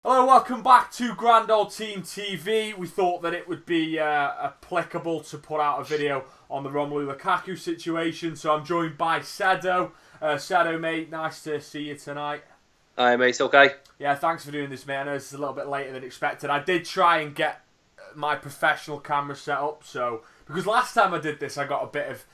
Hello, welcome back to GrandOldTeam TV. We thought that it would be applicable to put out a video on the Romelu Lukaku situation. So I'm joined by Sedo. Sedo, mate, nice to see you tonight. Hi, mate. Okay. Yeah, thanks for doing this, mate. I know this is a little bit later than expected. I did try and get my professional camera set up, so because last time I did this, I got a bit of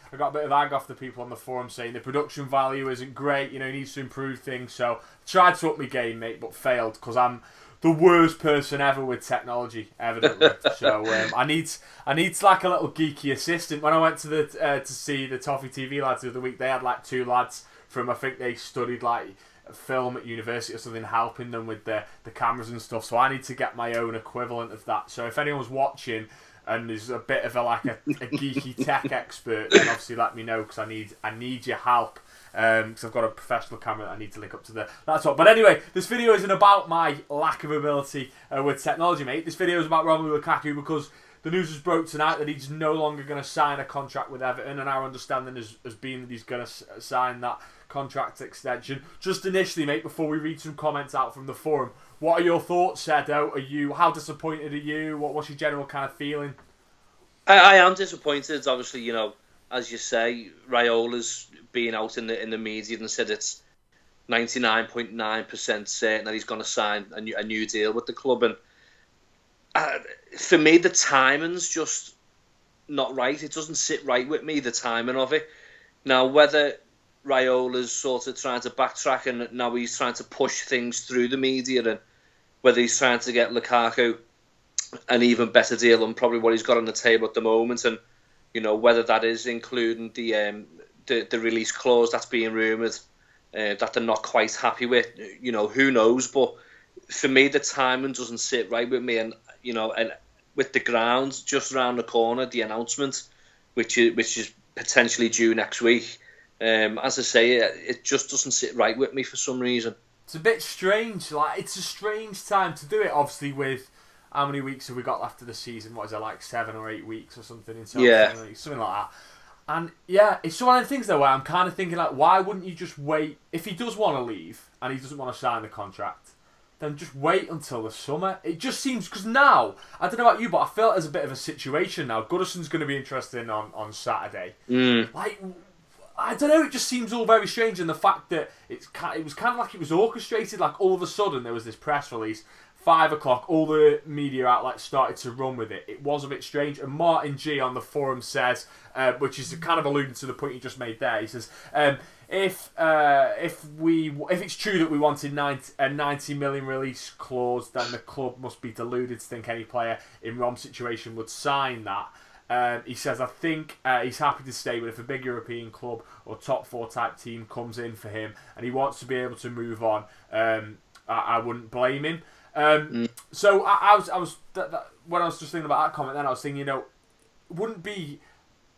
ag off the people on the forum saying the production value isn't great. You know, he needs to improve things. So I tried to up my game, mate, but failed because I'm the worst person ever with technology, evidently. So I need like a little geeky assistant. When I went to the to see the Toffee TV lads the other week, they had like two lads from, I think they studied like film at university or something, helping them with the cameras and stuff. So I need to get my own equivalent of that. So if anyone's watching and is a bit of a geeky tech expert, then obviously let me know, because I need your help. Because I've got a professional camera that I need to link up to the laptop. But anyway, this video isn't about my lack of ability with technology, mate. This video is about Romelu Lukaku, because the news was broke tonight that he's no longer going to sign a contract with Everton, and our understanding has been that he's going to sign that contract extension. Just initially, mate, before we read some comments out from the forum, what are your thoughts, Sedo? How disappointed are you? What's your general kind of feeling? I am disappointed. Obviously, you know, as you say, Raiola's being out in the media and said it's 99.9% certain that he's going to sign a new deal with the club. And for me, the timing's just not right. It doesn't sit right with me, the timing of it. Now, whether Raiola's sort of trying to backtrack and now he's trying to push things through the media, and whether he's trying to get Lukaku an even better deal than probably what he's got on the table at the moment, and you know, whether that is including the release clause that's being rumoured that they're not quite happy with, you know, who knows. But for me, the timing doesn't sit right with me, and you know, and with the ground just around the corner, the announcement, which is potentially due next week, as I say, it just doesn't sit right with me for some reason. It's a bit strange. Like, it's a strange time to do it. Obviously, with how many weeks have we got left of the season? What is it, like 7 or 8 weeks or something? Yeah. Something like that. And yeah, it's one of the things though where I'm kind of thinking, like, why wouldn't you just wait? If he does want to leave and he doesn't want to sign the contract, then just wait until the summer. It just seems, because now, I don't know about you, but I feel there's a bit of a situation now. Goodison's going to be interesting on Saturday. Like, I don't know, it just seems all very strange, and the fact that it was kind of like it was orchestrated. Like, all of a sudden there was this press release, 5 o'clock, all the media outlets started to run with it. It was a bit strange. And Martin G on the forum says, which is kind of alluding to the point you just made there, he says, if it's true that we wanted a 90 million release clause, then the club must be deluded to think any player in Rom's situation would sign that. He says, I think he's happy to stay, but if a big European club or top 4 type team comes in for him and he wants to be able to move on, I wouldn't blame him. So I was when I was just thinking about that comment, then I was thinking, you know, wouldn't be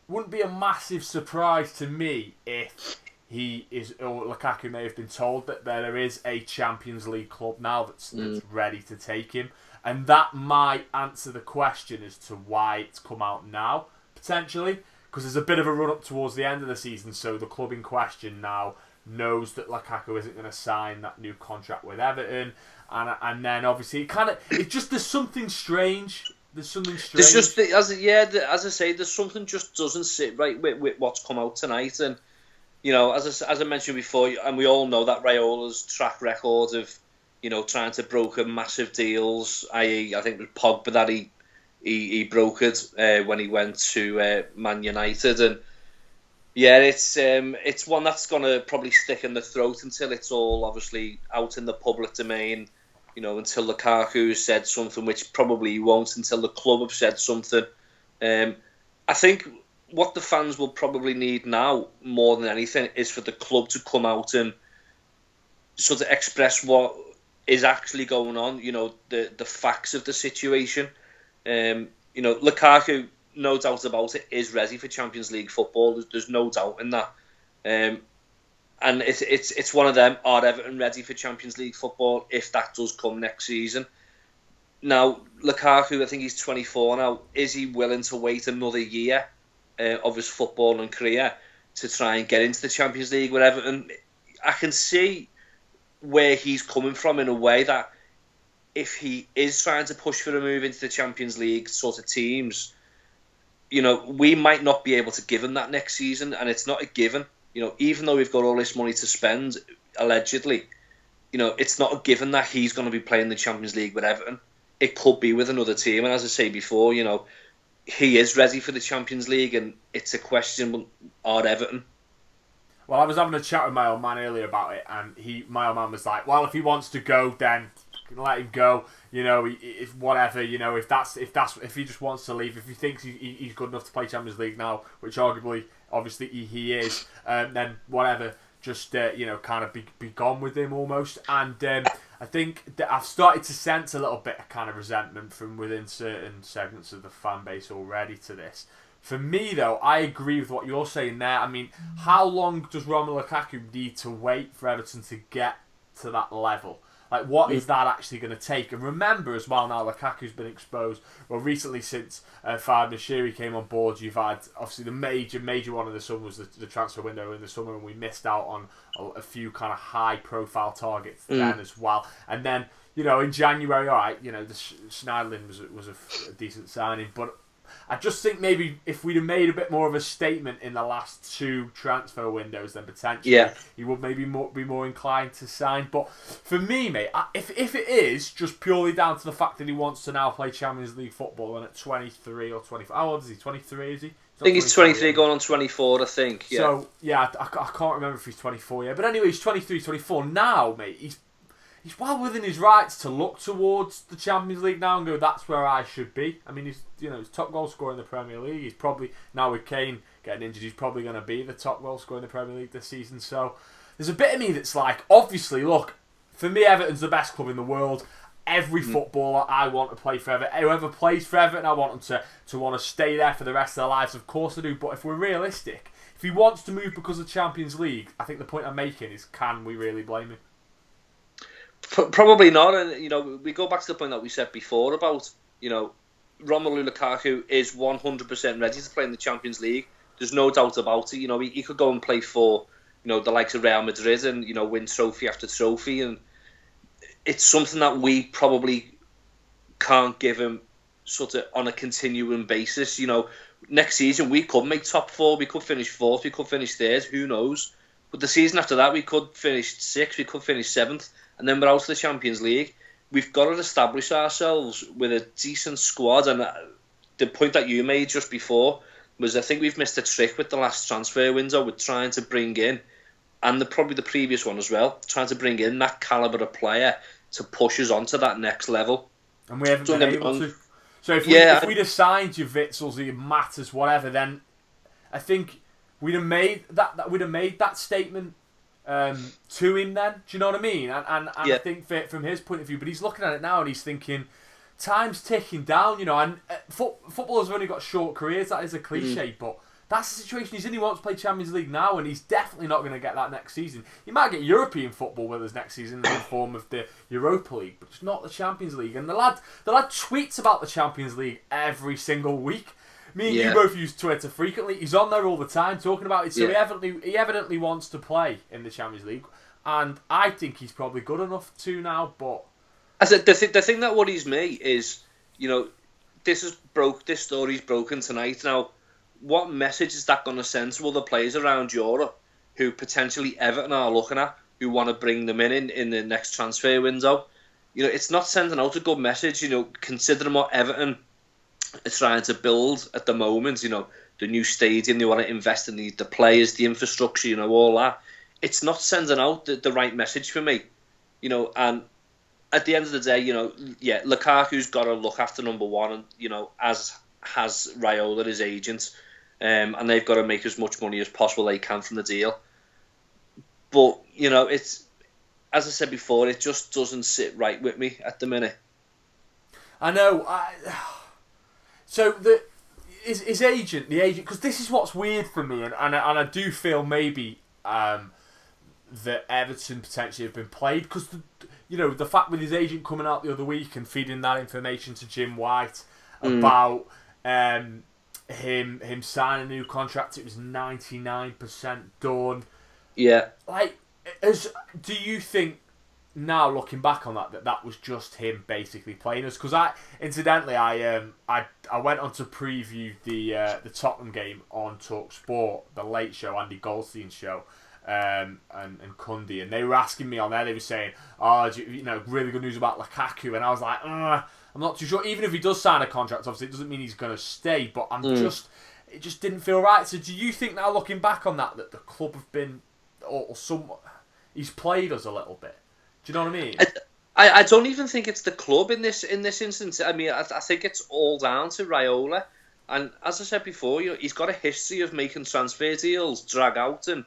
a massive surprise to me if Lukaku may have been told that there is a Champions League club now that's ready to take him, and that might answer the question as to why it's come out now, potentially, because there's a bit of a run up towards the end of the season, so the club in question now knows that Lukaku isn't going to sign that new contract with Everton, and then obviously there's something strange. There's something strange. There's just as I say, there's something just doesn't sit right with what's come out tonight, and you know, as I mentioned before, and we all know that Raiola's track record of, you know, trying to broker massive deals, i.e., I think it was Pogba that he brokered when he went to Man United, and yeah, it's one that's gonna probably stick in the throat until it's all obviously out in the public domain. You know, until Lukaku said something, which probably he won't until the club have said something. I think what the fans will probably need now, more than anything, is for the club to come out and sort of express what is actually going on. You know, the facts of the situation. You know, Lukaku, no doubt about it, is ready for Champions League football. There's no doubt in that. And it's one of them. Are Everton ready for Champions League football if that does come next season? Now, Lukaku, I think he's 24 now. Is he willing to wait another year of his footballing career to try and get into the Champions League with Everton? I can see where he's coming from in a way that if he is trying to push for a move into the Champions League sort of teams, you know, we might not be able to give him that next season, and it's not a given. You know, even though we've got all this money to spend, allegedly, you know, it's not a given that he's going to be playing the Champions League with Everton. It could be with another team, and as I say before, you know, he is ready for the Champions League, and it's a question: are Everton? Well, I was having a chat with my old man earlier about it, and my old man was like, "Well, if he wants to go, then let him go. You know, if whatever. You know, if he just wants to leave, if he thinks he's good enough to play Champions League now, which obviously he is, then whatever. Just you know, kind of be gone with him almost." And I think that I've started to sense a little bit of kind of resentment from within certain segments of the fan base already to this. For me, though, I agree with what you're saying there. I mean, how long does Romelu Lukaku need to wait for Everton to get to that level? Like, what is that actually going to take? And remember as well, now Lukaku's been exposed. Well, recently since Fad Nashiri came on board, you've had, obviously, the major one in the summer was the transfer window in the summer, and we missed out on a few kind of high-profile targets then as well. And then, you know, in January, all right, you know, the Schneiderlin was a decent signing, but I just think maybe if we'd have made a bit more of a statement in the last two transfer windows, then potentially he would maybe be more inclined to sign. But for me, mate, if it is just purely down to the fact that he wants to now play Champions League football, and at 23 or 24, how old is he? 23, is he? I think he's 23 going on 24, I think. Yeah. So, yeah, I can't remember if he's 24 yet. But anyway, he's 23, 24 now, mate. He's well within his rights to look towards the Champions League now and go, that's where I should be. I mean, he's top goal scorer in the Premier League. He's probably, now with Kane getting injured, he's probably going to be the top goal scorer in the Premier League this season. So there's a bit of me that's like, obviously, look, for me, Everton's the best club in the world. Every footballer I want to play for Everton. Whoever plays for Everton, I want them to want to stay there for the rest of their lives. Of course I do. But if we're realistic, if he wants to move because of Champions League, I think the point I'm making is, can we really blame him? Probably not, and you know, we go back to the point that we said before about, you know, Romelu Lukaku is 100% ready to play in the Champions League. There's no doubt about it. You know, he could go and play for, you know, the likes of Real Madrid and, you know, win trophy after trophy, and it's something that we probably can't give him sort of on a continuing basis. You know, next season we could make top four, we could finish fourth, we could finish third, who knows? But the season after that, we could finish sixth, we could finish seventh, and then we're out of the Champions League. We've got to establish ourselves with a decent squad. And the point that you made just before was, I think we've missed a trick with the last transfer window with trying to bring in, and probably the previous one as well, trying to bring in that calibre of player to push us on to that next level. And we haven't been able to. So if we'd have signed you Witsels or your Matters, whatever, then I think we'd have made that statement to him then. Do you know what I mean? And I think from his point of view, but he's looking at it now and he's thinking, time's ticking down, you know, and footballers have only got short careers, that is a cliche, but that's the situation he's in. He wants to play Champions League now, and he's definitely not going to get that next season. He might get European football with us next season in the form of the Europa League, but it's not the Champions League. And the lad tweets about the Champions League every single week. Me and you both use Twitter frequently. He's on there all the time talking about it. So he evidently wants to play in the Champions League, and I think he's probably good enough to now. But I said the thing that worries me is, you know, this story's broken tonight. Now, what message is that going to send to other players around Europe who potentially Everton are looking at, who want to bring them in the next transfer window? You know, it's not sending out a good message. You know, considering what Everton is trying to build at the moment, you know, the new stadium, they want to invest in the players, the infrastructure, you know, all that. It's not sending out the right message for me, you know. And at the end of the day, you know, Lukaku's got to look after number one, and, you know, as has Raiola, his agent, and they've got to make as much money as possible they can from the deal. But, you know, it's, as I said before, it just doesn't sit right with me at the minute. I know. So his agent, because this is what's weird for me, and I do feel maybe that Everton potentially have been played, because you know, the fact with his agent coming out the other week and feeding that information to Jim White about him signing a new contract, it was 99% done. Yeah. Like, do you think now looking back on that was just him basically playing us. Because I went on to preview the Tottenham game on Talk Sport, the late show, Andy Goldstein's show, and Cundy, and they were asking me on there. They were saying, "Oh, really good news about Lukaku," and I was like, I'm not too sure. Even if he does sign a contract, obviously it doesn't mean he's going to stay. But it just didn't feel right. So do you think now, looking back on that the club have been, or somewhat, he's played us a little bit? Do you know what I mean? I don't even think it's the club in this instance. I mean, I think it's all down to Raiola. And as I said before, he's got a history of making transfer deals drag out, and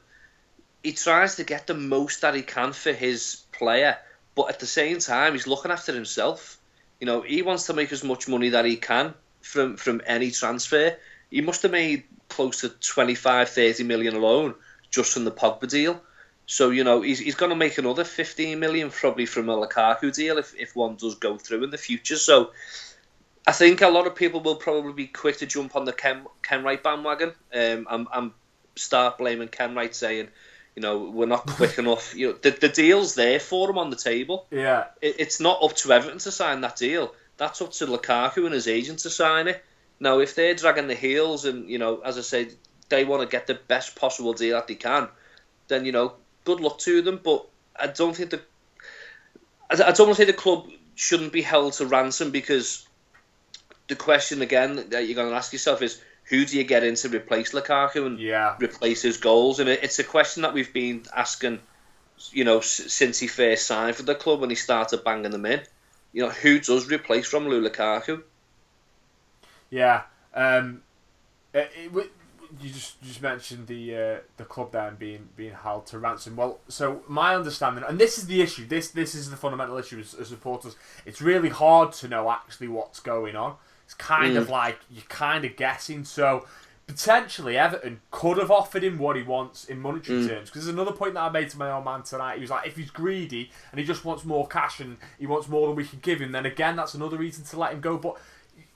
he tries to get the most that he can for his player. But at the same time, he's looking after himself. He wants to make as much money that he can from any transfer. He must have made close to 25-30 million alone just from the Pogba deal. So, he's going to make another 15 million probably from a Lukaku deal if one does go through in the future. So I think a lot of people will probably be quick to jump on the Ken Wright bandwagon and start blaming Ken Wright, saying, we're not quick enough. The deal's there for him on the table. Yeah. It's not up to Everton to sign that deal. That's up to Lukaku and his agent to sign it. Now, if they're dragging the heels and, as I said, they want to get the best possible deal that they can, then, good luck to them. But I don't think the club shouldn't be held to ransom, because the question, again, that you're going to ask yourself is, who do you get in to replace Lukaku and replace his goals? And it's a question that we've been asking, since he first signed for the club when he started banging them in. Who does replace Romelu Lukaku? Yeah, you just mentioned the club there and being held to ransom. Well, so my understanding, and this is the issue. This is the fundamental issue as supporters. It's really hard to know actually what's going on. It's kind of like you're kind of guessing. So potentially Everton could have offered him what he wants in monetary terms. Because there's another point that I made to my old man tonight. He was like, if he's greedy and he just wants more cash and he wants more than we can give him, then again that's another reason to let him go. But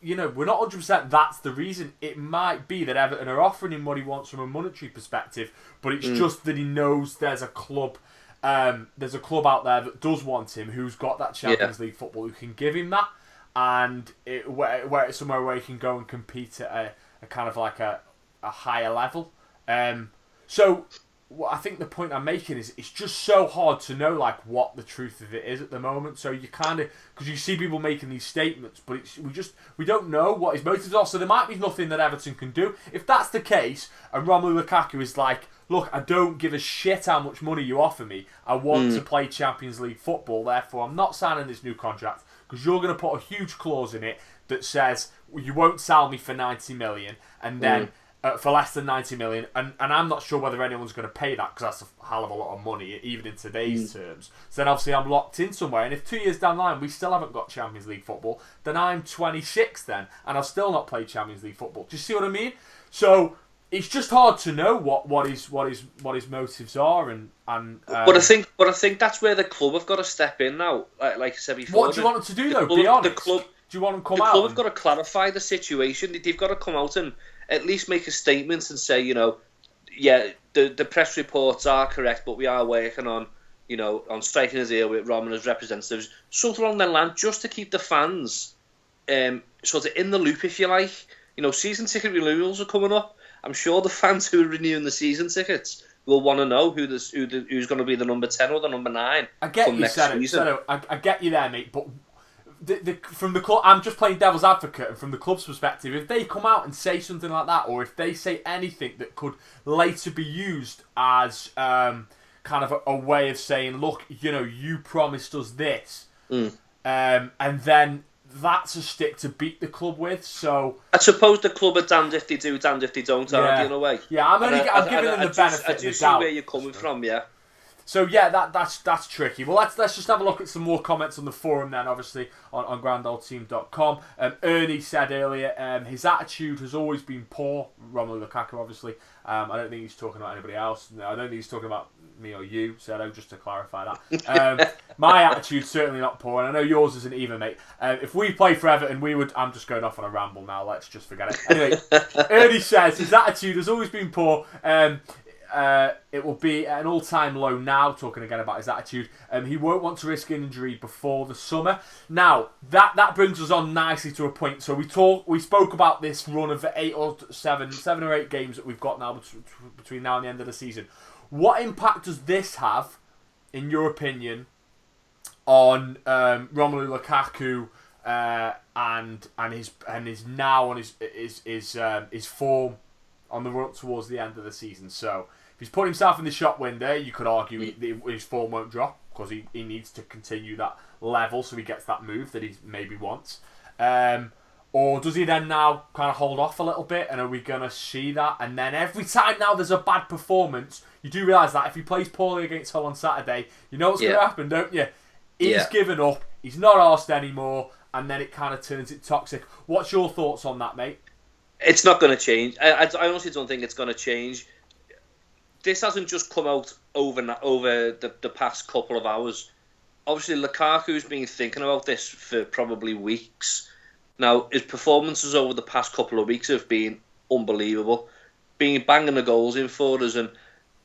we're not 100% that's the reason. It might be that Everton are offering him what he wants from a monetary perspective, but it's just that he knows there's a club out there that does want him, who's got that Champions League football, who can give him that, and where it's somewhere where he can go and compete at a kind of like a higher level. So I think the point I'm making is it's just so hard to know like what the truth of it is at the moment. So you kind of, because you see people making these statements, but we don't know what his motives are. So there might be nothing that Everton can do. If that's the case, and Romelu Lukaku is like, look, I don't give a shit how much money you offer me. I want to play Champions League football. Therefore, I'm not signing this new contract because you're going to put a huge clause in it that says you won't sell me for 90 million, and then. For less than 90 million, and I'm not sure whether anyone's going to pay that, because that's a hell of a lot of money, even in today's terms. So then obviously I'm locked in somewhere, and if 2 years down the line we still haven't got Champions League football, then I'm 26 then, and I'll still not play Champions League football. Do you see what I mean? So it's just hard to know what his motives are, and but I think that's where the club have got to step in now. Like I said before, what do you want them to do though? Be honest. Do you want them to come out? The club have got to clarify the situation. They've got to come out and at least make a statement and say, the press reports are correct, but we are working on, on striking a deal with Rom and his representatives, something along that line, just to keep the fans sort of in the loop, if you like. Season ticket renewals are coming up. I'm sure the fans who are renewing the season tickets will want to know who's going to be the number 10 or the number 9. I get you, Sedo. I get you there, mate, but from the club, I'm just playing devil's advocate, and from the club's perspective, if they come out and say something like that, or if they say anything that could later be used as kind of a way of saying, look, you promised us this, and then that's a stick to beat the club with. So I suppose the club are damned if they do, damned if they don't, aren't they, in a way? Yeah, I'm giving them the benefit of the doubt. I do see where you're coming from, yeah. So yeah, that's tricky. Well, let's just have a look at some more comments on the forum then, obviously on GrandOldTeam.com. Ernie said earlier, his attitude has always been poor. Romelu Lukaku, obviously. I don't think he's talking about anybody else. No, I don't think he's talking about me or you, Sedo, just to clarify that. My attitude's certainly not poor, and I know yours isn't either, mate. If we play for Everton, we would... I'm just going off on a ramble now, let's just forget it. Anyway, Ernie says his attitude has always been poor. it will be at an all-time low now, talking again about his attitude. He won't want to risk injury before the summer. Now, that brings us on nicely to a point. So we spoke about this run of seven or eight games that we've got now between now and the end of the season. What impact does this have, in your opinion, on Romelu Lukaku and his form on the run towards the end of the season? So if he's put himself in the shop window, you could argue his form won't drop because he needs to continue that level so he gets that move that he maybe wants. Or does he then now kind of hold off a little bit, and are we going to see that? And then every time now there's a bad performance, you do realise that if he plays poorly against Hull on Saturday, you know what's going to happen, don't you? He's given up, he's not arsed anymore, and then it kind of turns it toxic. What's your thoughts on that, mate? It's not going to change. I honestly don't think it's going to change. This hasn't just come out over the past couple of hours. Obviously, Lukaku's been thinking about this for probably weeks. Now, his performances over the past couple of weeks have been unbelievable. Been banging the goals in for us, and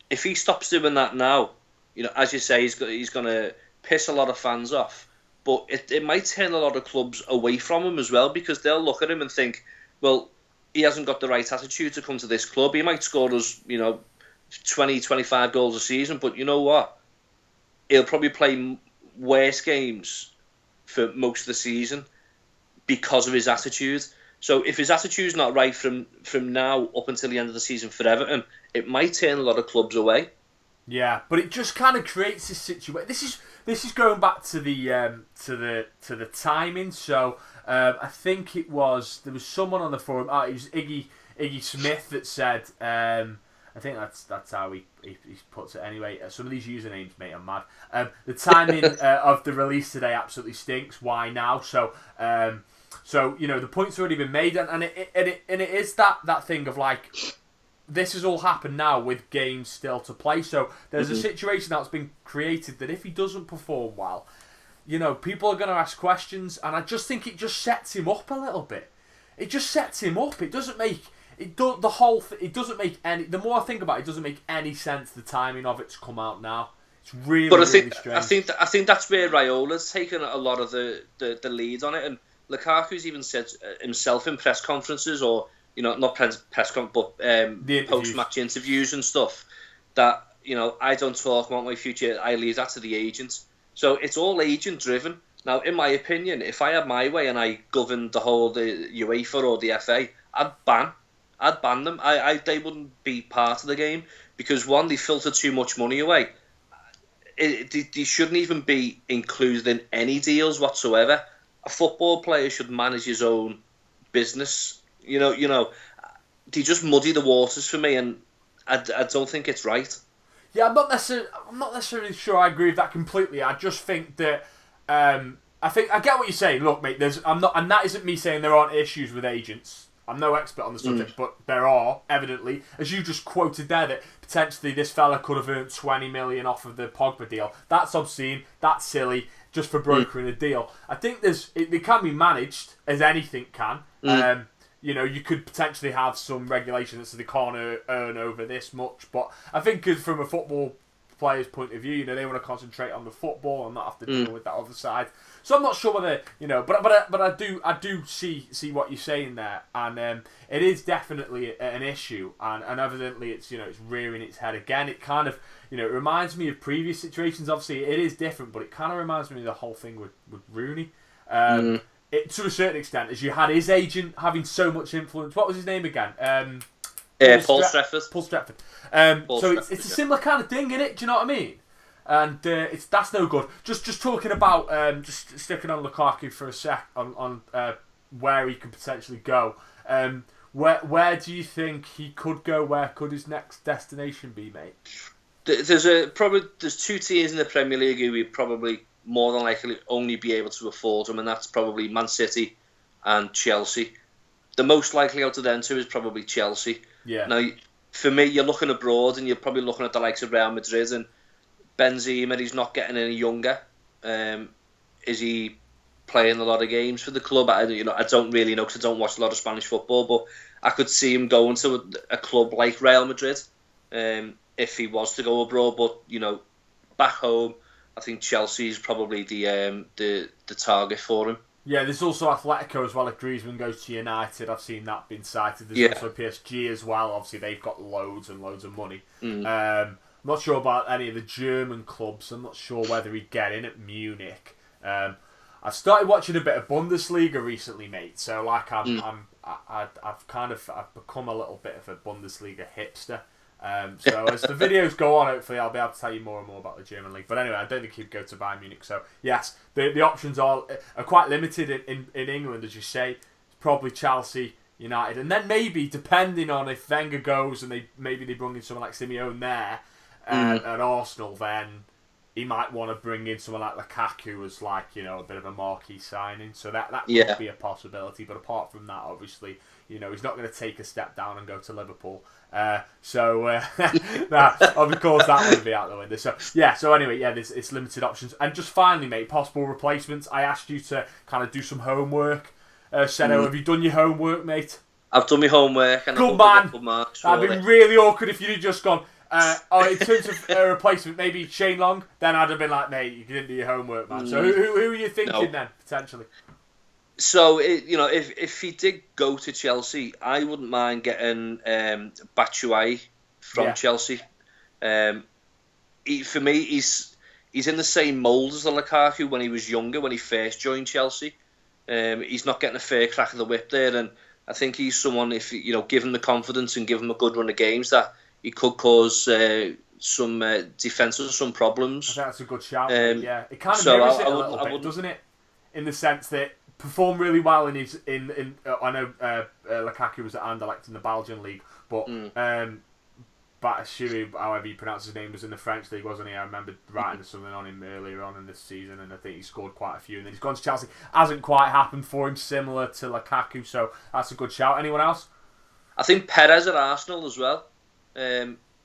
if he stops doing that now, you know, as you say, he's going to piss a lot of fans off. But it might turn a lot of clubs away from him as well, because they'll look at him and think, well, he hasn't got the right attitude to come to this club. He might score us, 20, 25 goals a season, but you know what? He'll probably play worse games for most of the season because of his attitude. So if his attitude's not right from now up until the end of the season for Everton, it might turn a lot of clubs away. Yeah, but it just kind of creates this situation. This is going back to the timing. So I think there was someone on the forum. It was Iggy Smith that said. I think that's how he puts it anyway. Some of these usernames, mate, I'm mad. The timing of the release today absolutely stinks. Why now? So the point's already been made, and it is that thing of like, this has all happened now with games still to play. So there's a situation that's been created that if he doesn't perform well, people are going to ask questions, and I just think it just sets him up a little bit. It just sets him up. It doesn't make it doesn't make any. The more I think about it, it doesn't make any sense. The timing of it to come out now. It's really, but really strange. I think that's where Raiola's taken a lot of the lead on it, and Lukaku's even said himself in press conferences, or not press conference, but post-match interviews and stuff, that I don't talk about my future. I leave that to the agent. So it's all agent driven. Now, in my opinion, if I had my way and I governed the UEFA or the FA, I'd ban them. They wouldn't be part of the game, because one, they filter too much money away. They shouldn't even be included in any deals whatsoever. A football player should manage his own business. They just muddy the waters for me, and I don't think it's right. Yeah, I'm not necessarily sure I agree with that completely. I just think that I get what you're saying. Look, mate, and that isn't me saying there aren't issues with agents. I'm no expert on the subject, but there are, evidently, as you just quoted there, that potentially this fella could have earned 20 million off of the Pogba deal. That's obscene. That's silly, just for brokering a deal. I think it can be managed, as anything can. You could potentially have some regulation that says they can't earn over this much, but I think from a football player's point of view, they want to concentrate on the football and not have to deal with that other side. So I'm not sure whether but I do see what you're saying there, and it is definitely an issue, and evidently it's rearing its head again. It kind of it reminds me of previous situations. Obviously, it is different, but it kind of reminds me of the whole thing with Rooney. To a certain extent, as you had his agent having so much influence. What was his name again? Paul Stretford. Paul Stretford. It's a similar kind of thing, isn't it? Do you know what I mean? And that's no good. Just talking about just sticking on Lukaku for a sec on where he could potentially go. Where do you think he could go? Where could his next destination be, mate? There's two teams in the Premier League who would probably more than likely only be able to afford him, and that's probably Man City and Chelsea. The most likely out of them two is probably Chelsea. Yeah. Now, for me, you're looking abroad, and you're probably looking at the likes of Real Madrid, and Benzema, he's not getting any younger. Is he playing a lot of games for the club? I don't really know, because I don't watch a lot of Spanish football, but I could see him going to a club like Real Madrid. if he was to go abroad. But back home, I think Chelsea is probably the target for him. Yeah, there's also Atletico as well. If Griezmann goes to United, I've seen that being cited. There's also PSG as well. Obviously, they've got loads and loads of money. I'm not sure about any of the German clubs. I'm not sure whether he'd get in at Munich. I've started watching a bit of Bundesliga recently, mate. So like I've become a little bit of a Bundesliga hipster. So as the videos go on, hopefully I'll be able to tell you more and more about the German league. But anyway, I don't think he'd go to Bayern Munich. So yes, the options are quite limited in England, as you say. It's probably Chelsea, United, and then maybe depending on if Wenger goes and they bring in someone like Simeone there at Arsenal, then he might want to bring in someone like Lukaku as like a bit of a marquee signing. So that could be a possibility. But apart from that, obviously, he's not going to take a step down and go to Liverpool. Of course, that would be out the window. So anyway, it's limited options. And just finally, mate, possible replacements. I asked you to kind of do some homework. Seno, have you done your homework, mate? I've done my homework. And good man. That'd been really awkward if you'd just gone. In terms of a replacement, maybe Shane Long. Then I'd have been like, mate, you didn't do your homework, man. So who are you thinking then potentially? So if he did go to Chelsea, I wouldn't mind getting Batshuayi from Chelsea. For me, he's in the same mould as the Lukaku when he was younger, when he first joined Chelsea. He's not getting a fair crack of the whip there, and I think he's someone, if give him the confidence and give him a good run of games, that he could cause some defensive some problems. I think that's a good shout. It kind of mirrors it a little bit, doesn't it? In the sense that performed really well in his I know Lukaku was at Anderlecht in the Belgian league, but Batshuayi, however you pronounce his name, was in the French league, wasn't he? I remember writing something on him earlier on in this season, and I think he scored quite a few. And then he's gone to Chelsea. Hasn't quite happened for him, similar to Lukaku. So that's a good shout. Anyone else? I think Perez at Arsenal as well.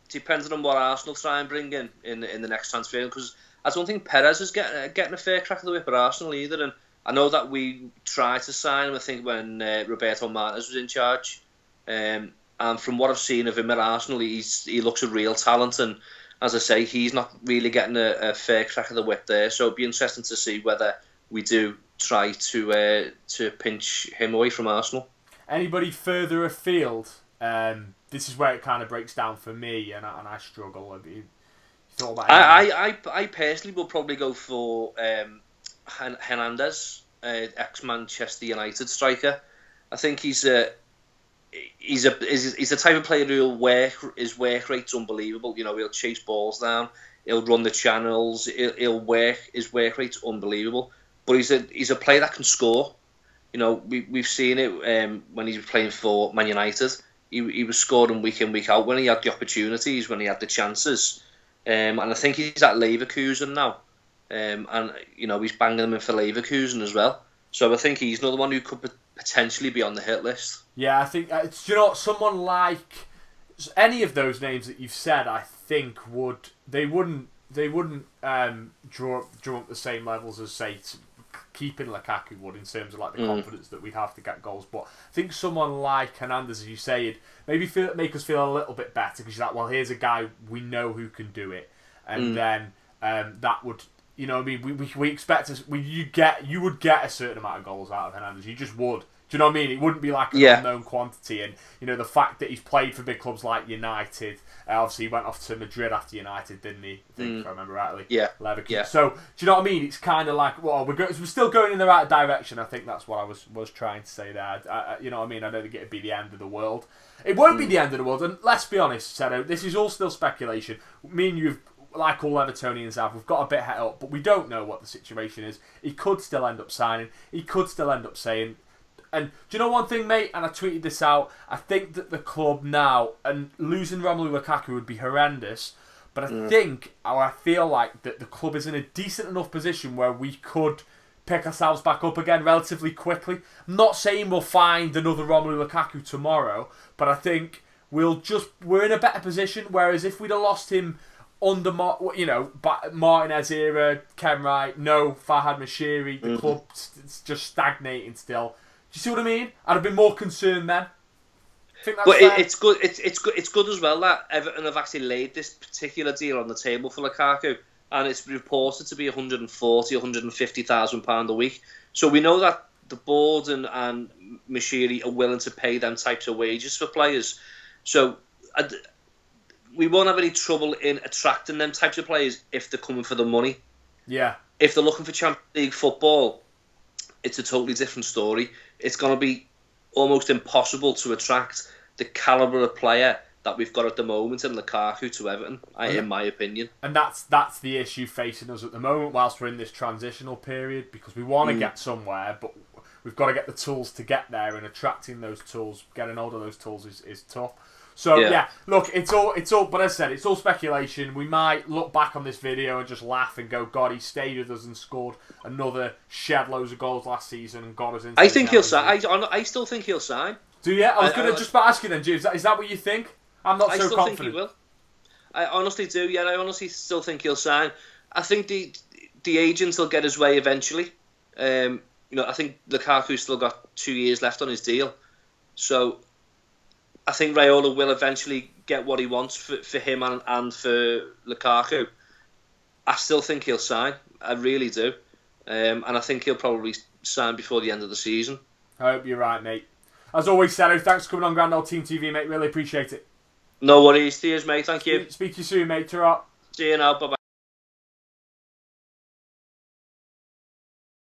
Depending on what Arsenal try and bring in the next transfer, because I don't think Perez is getting a fair crack of the whip at Arsenal either. And I know that we tried to sign him, I think, when Roberto Martinez was in charge. And from what I've seen of him at Arsenal, he looks a real talent. And as I say, he's not really getting a fair crack of the whip there. So it'd be interesting to see whether we do try to pinch him away from Arsenal. Anybody further afield? This is where it kind of breaks down for me, and I struggle. Have you thought about it? I personally will probably go for Hernandez, ex-Manchester United striker. I think he's the type of player who'll work. His work rate's unbelievable. He'll chase balls down. He'll run the channels. He'll work. His work rate's unbelievable. But he's a player that can score. We've seen it when he was playing for Man United. He was scoring week in, week out when he had the opportunities, when he had the chances. And I think he's at Leverkusen now. And he's banging them in for Leverkusen as well. So I think he's another one who could potentially be on the hit list. Yeah, I think someone like any of those names that you've said, I think wouldn't draw up the same levels as, say, keeping Lukaku would, in terms of like the confidence that we'd have to get goals. But I think someone like Hernandez, as you say, it'd maybe make us feel a little bit better, because you're like, well, here's a guy we know who can do it, and then that would, we expect you would get a certain amount of goals out of Hernandez. You just would. Do you know what I mean? It wouldn't be like an unknown quantity. And, the fact that he's played for big clubs like United, obviously he went off to Madrid after United, didn't he? I think, if I remember rightly. Yeah. Leverkusen. Yeah. So, do you know what I mean? It's kind of like, well, we're still going in the right direction. I think that's what I was trying to say there. You know what I mean? I don't think it'd be the end of the world. It won't be the end of the world. And let's be honest, Sedo, this is all still speculation. Me and you, like all Evertonians have, we've got a bit het up, but we don't know what the situation is. He could still end up signing. He could still end up saying... And do you know one thing, mate? And I tweeted this out. I think that the club now, and losing Romelu Lukaku would be horrendous, but I think, or I feel like, that the club is in a decent enough position where we could pick ourselves back up again relatively quickly. I'm not saying we'll find another Romelu Lukaku tomorrow, but I think we're in a better position. Whereas if we'd have lost him under Martinez era, Ken Wright, Farhad Moshiri, the club's just stagnating still. Do you see what I mean? I'd have been more concerned then. think that's But fair. it's good. It's good as well that Everton have actually laid this particular deal on the table for Lukaku, and it's reported to be 140, 150,000 pound a week. So we know that the board and Mashiri are willing to pay them types of wages for players. So we won't have any trouble in attracting them types of players if they're coming for the money. Yeah. If they're looking for Champions League football, it's a totally different story. It's going to be almost impossible to attract the calibre of player that we've got at the moment in Lukaku to Everton, in my opinion. And that's the issue facing us at the moment whilst we're in this transitional period, because we want to get somewhere, but we've got to get the tools to get there, and attracting those tools, getting hold of those tools is tough. So yeah, look, it's all. But as I said, it's all speculation. We might look back on this video and just laugh and go, "God, he stayed with us and scored another shed loads of goals last season and got us into." I think he'll sign. I still think he'll sign. Do you? I was going to just ask you then, Jim. Is that what you think? I'm not so confident. I still think he will. I honestly do. Yeah, I honestly still think he'll sign. I think the agent will get his way eventually. I think Lukaku's still got 2 years left on his deal, so I think Raiola will eventually get what he wants for him and for Lukaku. I still think he'll sign. I really do. And I think he'll probably sign before the end of the season. I hope you're right, mate. As always, Sero, thanks for coming on Grand Old Team TV, mate. Really appreciate it. No worries. Cheers, mate. Thank you. Speak to you soon, mate. Ta-ra. See you now. Bye-bye.